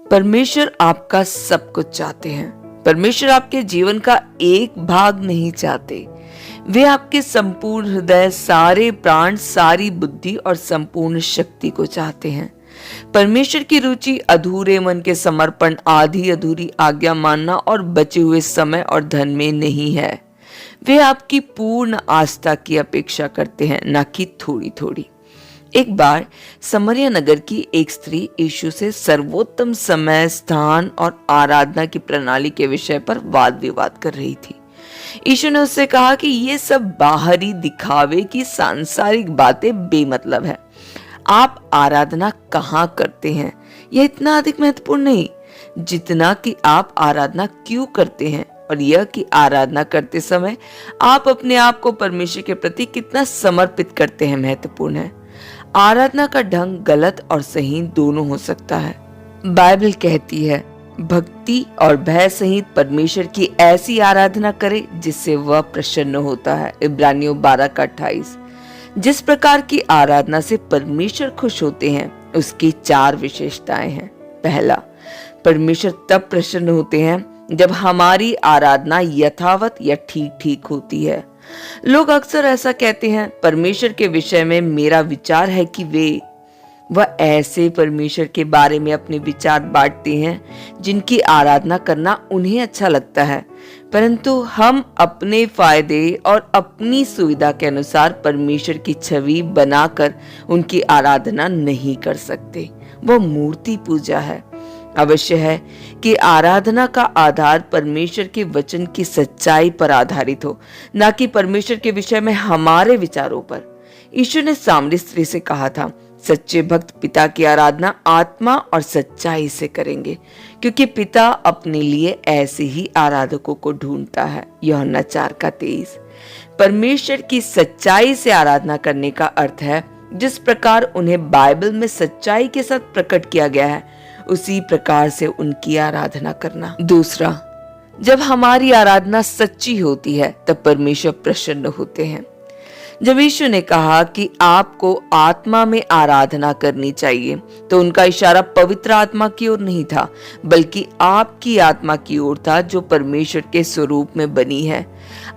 परमेश्वर आपका सब कुछ चाहते हैं। परमेश्वर आपके जीवन का एक भाग नहीं चाहते। वे आपके संपूर्ण हृदय, सारे प्राण, सारी बुद्धि और संपूर्ण शक्ति को चाहते हैं। परमेश्वर की रुचि अधूरे मन के समर्पण, आधी अधूरी आज्ञा मानना और बचे हुए समय और धन में नहीं है। वे आपकी पूर्ण आस्था की अपेक्षा करते हैं, न कि थोड़ी थोड़ी। एक बार समरिया नगर की एक स्त्री यीशु से सर्वोत्तम समय, स्थान और आराधना की प्रणाली के विषय पर वाद विवाद कर रही थी। यीशु ने उससे कहा कि ये सब बाहरी दिखावे की सांसारिक बातें बेमतलब है। आप आराधना कहाँ करते हैं यह इतना अधिक महत्वपूर्ण नहीं जितना कि आप आराधना क्यों करते हैं, और यह कि आराधना करते समय आप अपने आप को परमेश्वर के प्रति कितना समर्पित करते हैं महत्वपूर्ण है। आराधना का ढंग गलत और सही दोनों हो सकता है। बाइबल कहती है, भक्ति और भय सहित परमेश्वर की ऐसी आराधना करे जिससे वह प्रसन्न होता है। इब्रानियों 12:28। जिस प्रकार की आराधना से परमेश्वर खुश होते हैं उसकी 4 विशेषताएं हैं। पहला, परमेश्वर तब प्रसन्न होते हैं जब हमारी आराधना यथावत या ठीक ठीक होती है। लोग अक्सर ऐसा कहते हैं, परमेश्वर के विषय में मेरा विचार है कि वह ऐसे परमेश्वर के बारे में अपने विचार बांटते हैं जिनकी आराधना करना उन्हें अच्छा लगता है, परंतु हम अपने फायदे और अपनी सुविधा के अनुसार परमेश्वर की छवि बनाकर उनकी आराधना नहीं कर सकते। वह मूर्ति पूजा है। अवश्य है कि आराधना का आधार परमेश्वर के वचन की सच्चाई पर आधारित हो, न कि परमेश्वर के विषय में हमारे विचारों पर। यीशु ने सामरी स्त्री से कहा था, सच्चे भक्त पिता की आराधना आत्मा और सच्चाई से करेंगे, क्योंकि पिता अपने लिए ऐसे ही आराधकों को ढूंढता है। यूहन्ना 4:23। परमेश्वर की सच्चाई से आराधना करने का अर्थ है जिस प्रकार उन्हें बाइबल में सच्चाई के साथ प्रकट किया गया है उसी प्रकार से उनकी आराधना करना। दूसरा, जब हमारी आराधना सच्ची होती है तब परमेश्वर प्रसन्न होते हैं। जब यीशु ने कहा कि आपको आत्मा में आराधना करनी चाहिए तो उनका इशारा पवित्र आत्मा की ओर नहीं था, बल्कि आपकी आत्मा की ओर था जो परमेश्वर के स्वरूप में बनी है।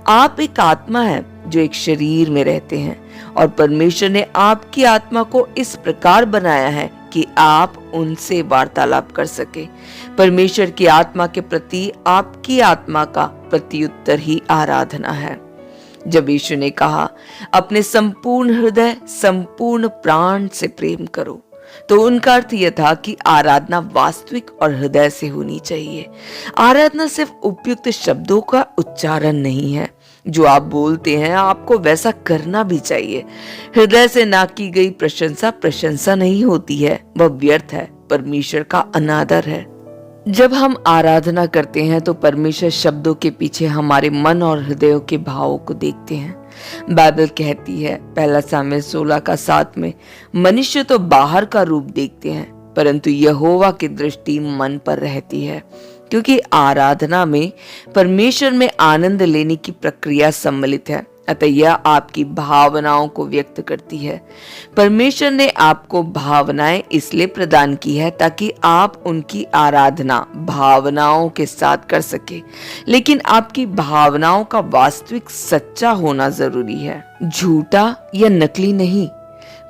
आप एक आत्मा है जो एक शरीर में रहते हैं, और परमेश्वर ने आपकी आत्मा को इस प्रकार बनाया है कि आप उनसे वार्तालाप कर सके। परमेश्वर की आत्मा के प्रति आपकी आत्मा का प्रत्युत्तर ही आराधना है। जब यीशु ने कहा अपने संपूर्ण हृदय, संपूर्ण प्राण से प्रेम करो, तो उनका अर्थ यह था कि आराधना वास्तविक और हृदय से होनी चाहिए। आराधना सिर्फ उपयुक्त शब्दों का उच्चारण नहीं है। जो आप बोलते हैं आपको वैसा करना भी चाहिए। हृदय से ना की गई प्रशंसा प्रशंसा नहीं होती है, वह व्यर्थ है, परमेश्वर का अनादर है। जब हम आराधना करते हैं तो परमेश्वर शब्दों के पीछे हमारे मन और हृदयों के भावों को देखते हैं। बाइबल कहती है 1 सामुएल 16:7 में, मनुष्य तो बाहर का रूप देखते हैं परंतु यहोवा की दृष्टि मन पर रहती है, क्योंकि आराधना में परमेश्वर में आनंद लेने की प्रक्रिया सम्मिलित है। अतः यह आपकी भावनाओं को व्यक्त करती है। परमेश्वर ने आपको भावनाएं इसलिए प्रदान की है ताकि आप उनकी आराधना भावनाओं के साथ कर सके, लेकिन आपकी भावनाओं का वास्तविक सच्चा होना जरूरी है, झूठा या नकली नहीं।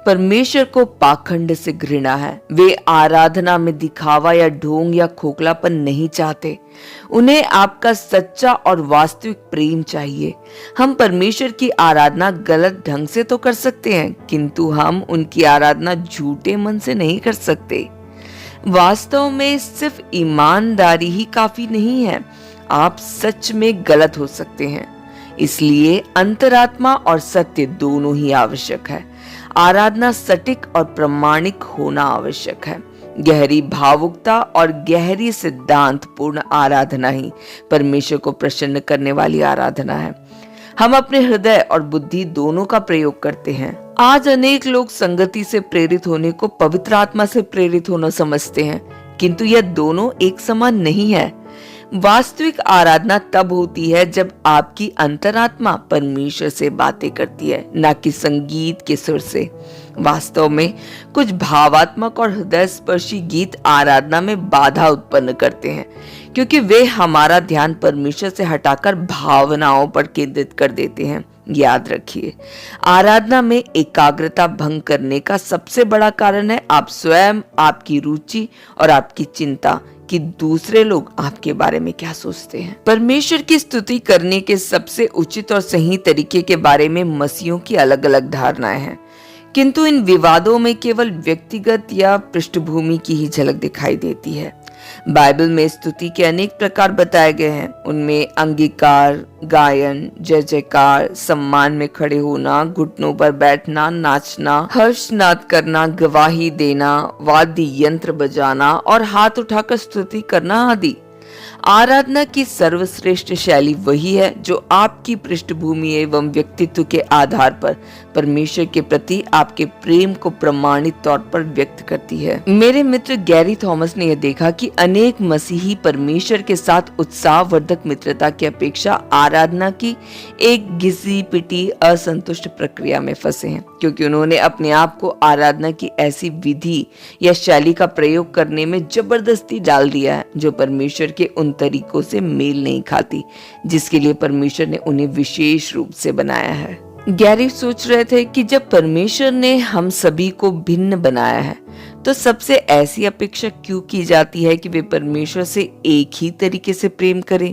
परमेश्वर को पाखंड से घृणा है। वे आराधना में दिखावा या ढोंग या खोखलापन नहीं चाहते। उन्हें आपका सच्चा और वास्तविक प्रेम चाहिए। हम परमेश्वर की आराधना गलत ढंग से तो कर सकते हैं, किंतु हम उनकी आराधना झूठे मन से नहीं कर सकते। वास्तव में सिर्फ ईमानदारी ही काफी नहीं है, आप सच में गलत हो सकते हैं। इसलिए अंतरात्मा और सत्य दोनों ही आवश्यक है। आराधना सटीक और प्रामाणिक होना आवश्यक है। गहरी भावुकता और गहरी सिद्धांत पूर्ण आराधना ही परमेश्वर को प्रसन्न करने वाली आराधना है। हम अपने हृदय और बुद्धि दोनों का प्रयोग करते हैं। आज अनेक लोग संगति से प्रेरित होने को पवित्र आत्मा से प्रेरित होना समझते हैं, किंतु यह दोनों एक समान नहीं है। वास्तविक आराधना तब होती है जब आपकी अंतरात्मा परमेश्वर से बातें करती है, न कि संगीत के सुर से। वास्तव में कुछ भावात्मक और हृदय स्पर्शी गीत आराधना में बाधा उत्पन्न करते हैं, क्योंकि वे हमारा ध्यान परमेश्वर से हटाकर भावनाओं पर केंद्रित कर देते हैं। याद रखिए, आराधना में एकाग्रता भंग करने का सबसे बड़ा कारण है आप स्वयं, आपकी रुचि और आपकी चिंता कि दूसरे लोग आपके बारे में क्या सोचते हैं। परमेश्वर की स्तुति करने के सबसे उचित और सही तरीके के बारे में मसीहों की अलग अलग धारणाएं हैं, किंतु इन विवादों में केवल व्यक्तिगत या पृष्ठभूमि की ही झलक दिखाई देती है। बाइबल में स्तुति के अनेक प्रकार बताए गए हैं। उनमें अंगीकार, गायन, जय जयकार, सम्मान में खड़े होना, घुटनों पर बैठना, नाचना, हर्षनाद करना, गवाही देना, वाद्य यंत्र बजाना और हाथ उठाकर स्तुति करना आदि। आराधना की सर्वश्रेष्ठ शैली वही है जो आपकी पृष्ठभूमि एवं व्यक्तित्व के आधार पर परमेश्वर के प्रति आपके प्रेम को प्रमाणित तौर पर व्यक्त करती है। मेरे मित्र गैरी थॉमस ने यह देखा कि अनेक मसीही परमेश्वर के साथ उत्साहवर्धक मित्रता की अपेक्षा आराधना की एक घिसी पिटी असंतुष्ट प्रक्रिया में फंसे हैं, क्योंकि उन्होंने अपने आप को आराधना की ऐसी विधि या शैली का प्रयोग करने में जबरदस्ती डाल दिया है जो परमेश्वर के उन तरीकों से मेल नहीं खाती जिसके लिए परमेश्वर ने उन्हें विशेष रूप से बनाया है। गैरी सोच रहे थे कि जब परमेश्वर ने हम सभी को भिन्न बनाया है तो सबसे ऐसी अपेक्षा क्यों की जाती है कि वे परमेश्वर से एक ही तरीके से प्रेम करें।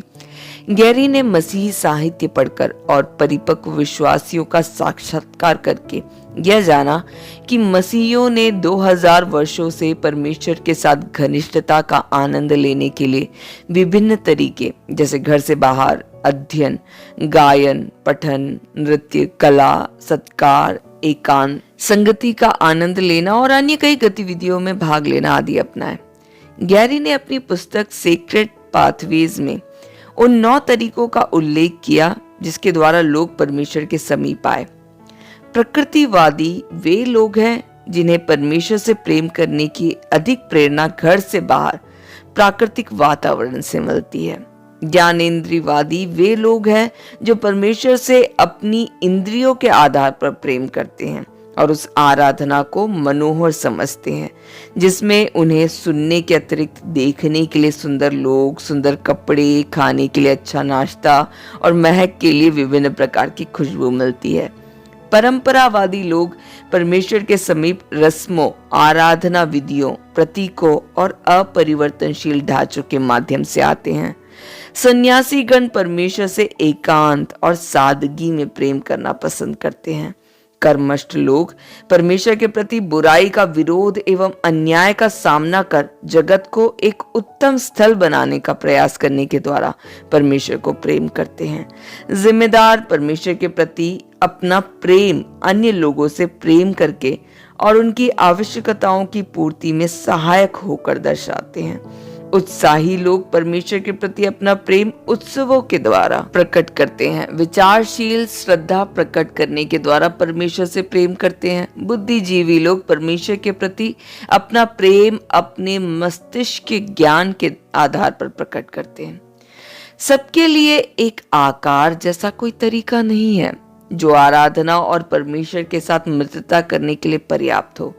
गैरी ने मसीही साहित्य पढ़कर और परिपक्व विश्वासियों का साक्षात्कार करके यह जाना कि मसीहियों ने 2000 वर्षों से परमेश्वर के साथ घनिष्ठता का आनंद लेने के लिए विभिन्न तरीके जैसे घर से बाहर, अध्ययन, गायन, पठन, नृत्य, कला, सत्कार, एकांत, संगति का आनंद लेना और अन्य कई गतिविधियों में भाग लेना आदि अपनाए। गैरी ने अपनी पुस्तक सीक्रेट पाथवेज में उन 9 तरीकों का उल्लेख किया जिसके द्वारा लोग परमेश्वर के समीप आए। प्रकृतिवादी वे लोग हैं जिन्हें परमेश्वर से प्रेम करने की अधिक प्रेरणा घर से बाहर प्राकृतिक वातावरण से मिलती है। ज्ञानेंद्रियवादी वे लोग हैं जो परमेश्वर से अपनी इंद्रियों के आधार पर प्रेम करते हैं और उस आराधना को मनोहर समझते हैं जिसमें उन्हें सुनने के अतिरिक्त देखने के लिए सुंदर लोग, सुंदर कपड़े, खाने के लिए अच्छा नाश्ता और महक के लिए विभिन्न प्रकार की खुशबू मिलती है। परंपरावादी लोग परमेश्वर के समीप रस्मों, आराधना विधियों, प्रतीकों और अपरिवर्तनशील ढांचों के माध्यम से आते हैं। सन्यासी गण परमेश्वर से एकांत और सादगी में प्रेम करना पसंद करते हैं। कर्मष्ठ लोग परमेश्वर के प्रति बुराई का विरोध एवं अन्याय का सामना कर जगत को एक उत्तम स्थल बनाने का प्रयास करने के द्वारा परमेश्वर को प्रेम करते हैं। जिम्मेदार परमेश्वर के प्रति अपना प्रेम अन्य लोगों से प्रेम करके और उनकी आवश्यकताओं की पूर्ति में सहायक होकर दर्शाते हैं। उत्साही लोग परमेश्वर के प्रति अपना प्रेम उत्सवों के द्वारा प्रकट करते हैं। विचारशील श्रद्धा प्रकट करने के द्वारा परमेश्वर से प्रेम करते हैं। बुद्धिजीवी लोग परमेश्वर के प्रति अपना प्रेम अपने मस्तिष्क के ज्ञान के आधार पर प्रकट करते हैं। सबके लिए एक आकार जैसा कोई तरीका नहीं है जो आराधना और परमेश्वर के साथ मित्रता करने के लिए पर्याप्त हो।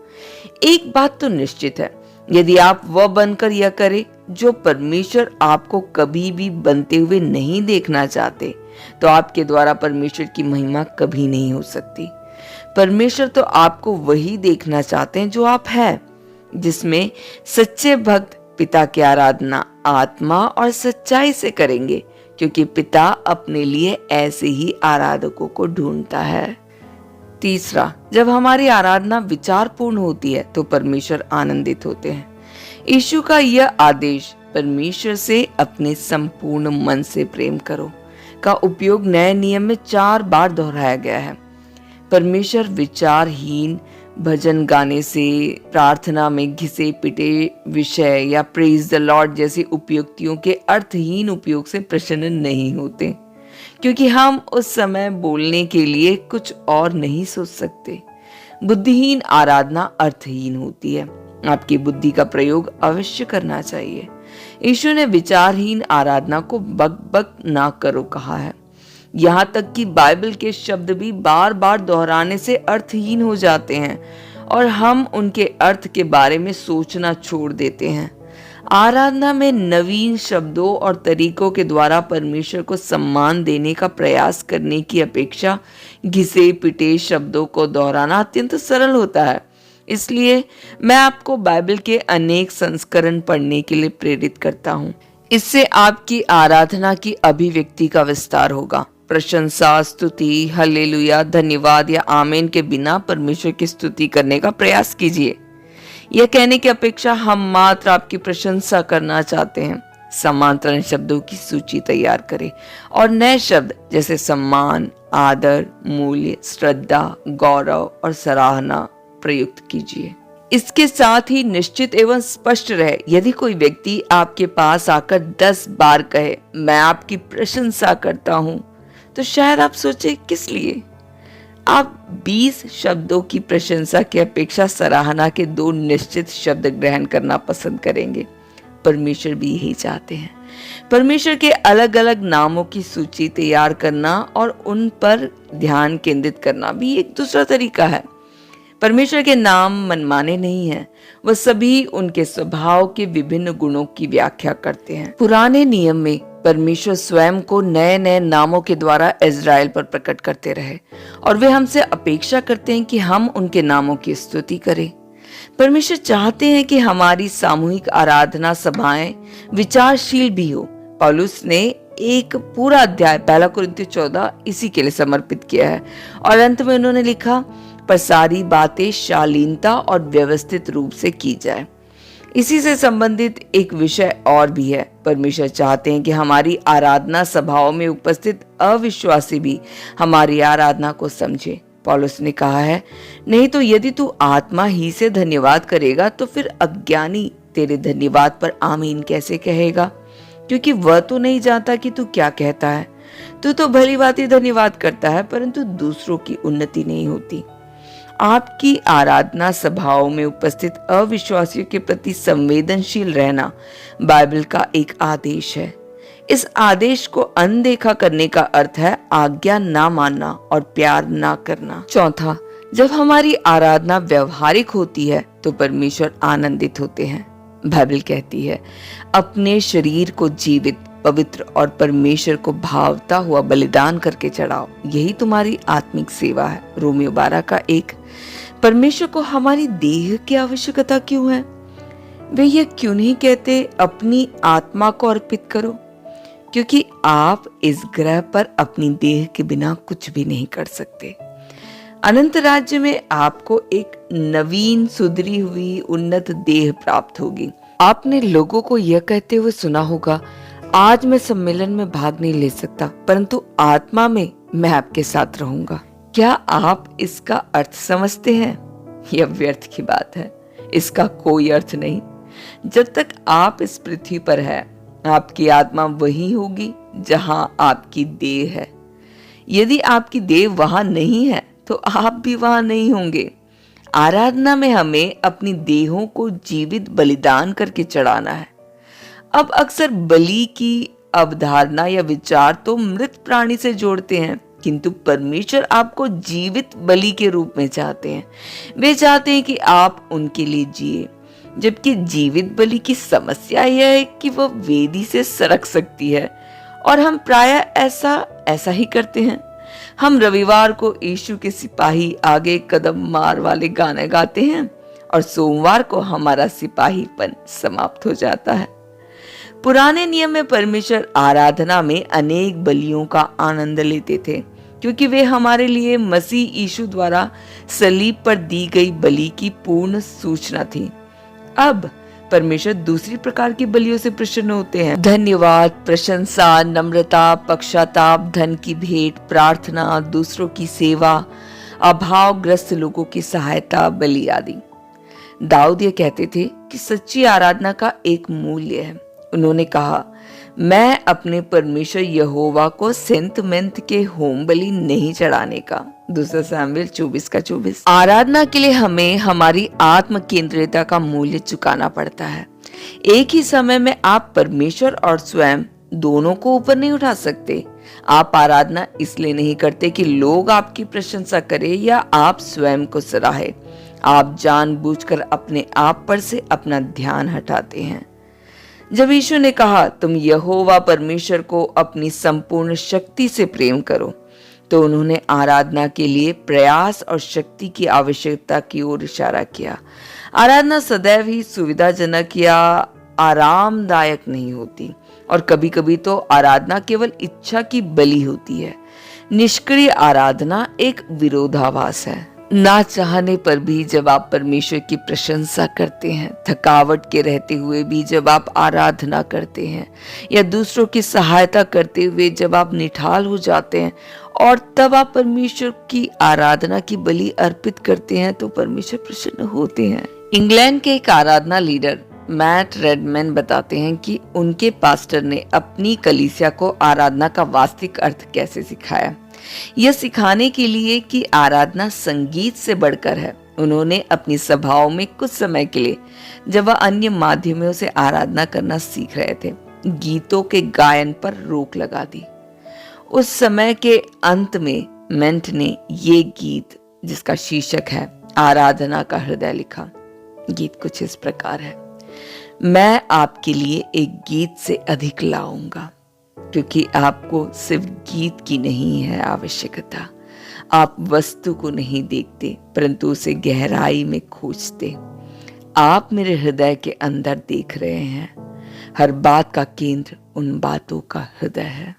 एक बात तो निश्चित है, यदि आप वह बनकर यह करें जो परमेश्वर आपको कभी भी बनते हुए नहीं देखना चाहते, तो आपके द्वारा परमेश्वर की महिमा कभी नहीं हो सकती। परमेश्वर तो आपको वही देखना चाहते हैं जो आप हैं, जिसमें सच्चे भक्त पिता की आराधना आत्मा और सच्चाई से करेंगे, क्योंकि पिता अपने लिए ऐसे ही आराधकों को ढूंढता है। तीसरा, जब हमारी आराधना विचारपूर्ण होती है तो परमेश्वर आनंदित होते हैं। यीशु का यह आदेश परमेश्वर से अपने संपूर्ण मन से प्रेम करो का उपयोग नए नियम में 4 बार दोहराया गया है। परमेश्वर विचारहीन भजन गाने से, प्रार्थना में घिसे पिटे विषय या प्रेज द लॉर्ड जैसी उपयुक्तियों के अर्थहीन उपयोग से प्रसन्न नहीं होते, क्योंकि हम उस समय बोलने के लिए कुछ और नहीं सोच सकते। बुद्धिहीन आराधना अर्थहीन होती है। आपकी बुद्धि का प्रयोग अवश्य करना चाहिए, यीशु ने विचारहीन आराधना को बक ना करो कहा है। यहाँ तक कि बाइबल के शब्द भी बार बार दोहराने से अर्थहीन हो जाते हैं और हम उनके अर्थ के बारे में सोचना छोड़ देते हैं। आराधना में नवीन शब्दों और तरीकों के द्वारा परमेश्वर को सम्मान देने का प्रयास करने की अपेक्षा घिसे पिटे शब्दों को दोहराना अत्यंत सरल होता है। इसलिए मैं आपको बाइबल के अनेक संस्करण पढ़ने के लिए प्रेरित करता हूँ। इससे आपकी आराधना की अभिव्यक्ति का विस्तार होगा। प्रशंसा, स्तुति, हालेलुया, धन्यवाद या आमीन के बिना परमेश्वर की स्तुति करने का प्रयास कीजिए। यह कहने की अपेक्षा हम मात्र आपकी प्रशंसा करना चाहते हैं। समांतरण शब्दों की सूची तैयार करें और नए शब्द जैसे सम्मान, आदर, मूल्य, श्रद्धा, गौरव और सराहना प्रयुक्त कीजिए। इसके साथ ही निश्चित एवं स्पष्ट रहे, यदि कोई व्यक्ति आपके पास आकर 10 बार कहे मैं आपकी प्रशंसा करता हूं, तो शायद आप सोचे किस लिए। आप 20 शब्दों की प्रशंसा की अपेक्षा सराहना के 2 निश्चित शब्द ग्रहण करना पसंद करेंगे। परमेश्वर भी यही चाहते हैं। परमेश्वर के अलग अलग नामों की सूची तैयार करना और उन पर ध्यान केंद्रित करना भी एक दूसरा तरीका है। परमेश्वर के नाम मनमाने नहीं हैं, वह सभी उनके स्वभाव के विभिन्न गुणों की व्याख्या करते हैं। पुराने नियम में परमेश्वर स्वयं को नए नए नामों के द्वारा इज़राइल पर प्रकट करते रहे और वे हमसे अपेक्षा करते हैं कि हम उनके नामों की स्तुति करें। परमेश्वर चाहते हैं कि हमारी सामूहिक आराधना सभाएं विचारशील भी हो। पौलुस ने एक पूरा अध्याय 1 कुरिन्थियों 14 इसी के लिए समर्पित किया है और अंत में उन्होंने लिखा, पर सारी बातें शालीनता और व्यवस्थित रूप से की जाए। इसी से संबंधित एक विषय और भी है। परमेश्वर चाहते हैं कि हमारी आराधना सभाओं में उपस्थित अविश्वासी भी हमारी आराधना को समझे। पौलुस ने कहा है, नहीं तो यदि तू आत्मा ही से धन्यवाद करेगा तो फिर अज्ञानी तेरे धन्यवाद पर आमीन कैसे कहेगा, क्योंकि वह तो नहीं जानता कि तू क्या कहता है। तू तो भली भांति धन्यवाद करता है परंतु दूसरों की उन्नति नहीं होती। आपकी आराधना सभाओं में उपस्थित अविश्वासियों के प्रति संवेदनशील रहना बाइबल का एक आदेश है। इस आदेश को अनदेखा करने का अर्थ है आज्ञा ना मानना और प्यार ना करना। चौथा, जब हमारी आराधना व्यवहारिक होती है तो परमेश्वर आनंदित होते हैं। बाइबल कहती है, अपने शरीर को जीवित, पवित्र और परमेश्वर को भावता हुआ बलिदान करके चढ़ाओ, यही तुम्हारी आत्मिक सेवा है। रोमियो 12:1। परमेश्वर को हमारी देह की आवश्यकता क्यों है? वे यह क्यों नहीं कहते अपनी आत्मा को अर्पित करो? क्योंकि आप इस ग्रह पर अपनी देह के बिना कुछ भी नहीं कर सकते। अनंत राज्य में आपको एक नवीन, सुधरी हुई, उन्नत देह प्राप्त होगी। आपने लोगों को यह कहते हुए सुना होगा, आज मैं सम्मेलन में भाग नहीं ले सकता परंतु आत्मा में मैं आपके साथ रहूंगा। क्या आप इसका अर्थ समझते हैं? यह व्यर्थ की बात है, इसका कोई अर्थ नहीं। जब तक आप इस पृथ्वी पर है, आपकी आत्मा वही होगी जहां आपकी देह है। यदि आपकी देह वहां नहीं है तो आप भी वहां नहीं होंगे। आराधना में हमें अपनी देहों को जीवित बलिदान करके चढ़ाना है। अब अक्सर बलि की अवधारणा या विचार तो मृत प्राणी से जोड़ते हैं, किंतु परमेश्वर आपको जीवित बलि के रूप में चाहते हैं। वे चाहते हैं कि आप उनके लिए जिए, जबकि जीवित बलि की समस्या यह है कि वह वेदी से सरक सकती है और हम प्रायः ऐसा ही करते हैं। हम रविवार को यीशु के सिपाही आगे कदम मार वाले गाने गाते हैं और सोमवार को हमारा सिपाहीपन समाप्त हो जाता है। पुराने नियम में परमेश्वर आराधना में अनेक बलियों का आनंद लेते थे, क्योंकि वे हमारे लिए मसीह यीशु द्वारा सलीब पर दी गई बलि की पूर्ण सूचना थी। अब परमेश्वर दूसरी प्रकार की बलियों से प्रसन्न होते हैं। धन्यवाद, प्रशंसा, नम्रता, पश्चाताप, धन की भेंट, प्रार्थना, दूसरों की सेवा, अभावग्रस्त लोगों की सहायता, बलि आदि। दाऊद ये कहते थे कि सच्ची आराधना का एक मूल्य है। उन्होंने कहा, मैं अपने परमेश्वर यहोवा को सेंतमेंत के होम बलि नहीं चढ़ाने का। 2 सामुएल 24:24। आराधना के लिए हमें हमारी आत्म केंद्रितता का मूल्य चुकाना पड़ता है। एक ही समय में आप परमेश्वर और स्वयं दोनों को ऊपर नहीं उठा सकते। आप आराधना इसलिए नहीं करते कि लोग आपकी प्रशंसा करें या आप स्वयं को सराहे। आप जानबूझकर अपने आप पर से अपना ध्यान हटाते हैं। जब यीशु ने कहा तुम यहोवा परमेश्वर को अपनी संपूर्ण शक्ति से प्रेम करो, तो उन्होंने आराधना के लिए प्रयास और शक्ति की आवश्यकता की ओर इशारा किया। आराधना सदैव ही सुविधाजनक या आरामदायक नहीं होती, और कभी कभी तो आराधना केवल इच्छा की बलि होती है। निष्क्रिय आराधना एक विरोधाभास है। ना चाहने पर भी जब आप परमेश्वर की प्रशंसा करते हैं, थकावट के रहते हुए भी जब आप आराधना करते हैं, या दूसरों की सहायता करते हुए जब आप निठाल हो जाते हैं और तब आप परमेश्वर की आराधना की बलि अर्पित करते हैं, तो परमेश्वर प्रसन्न होते हैं। इंग्लैंड के एक आराधना लीडर मैट रेडमैन बताते हैं कि उनके पास्टर ने अपनी कलीसिया को आराधना का वास्तविक अर्थ कैसे सिखाया। यह सिखाने के लिए कि आराधना संगीत से बढ़कर है, उन्होंने अपनी सभाओं में कुछ समय के लिए, जब वह अन्य माध्यमों से आराधना करना सीख रहे थे, गीतों के गायन पर रोक लगा दी। उस समय के अंत में मेंट ने ये गीत, जिसका शीर्षक है आराधना का हृदय, लिखा। गीत कुछ इस प्रकार है। मैं आपके लिए एक गीत से अधिक लाऊंगा, क्योंकि आपको सिर्फ गीत की नहीं है आवश्यकता। आप वस्तु को नहीं देखते, परंतु उसे गहराई में खोजते। आप मेरे हृदय के अंदर देख रहे हैं। हर बात का केंद्र उन बातों का हृदय है।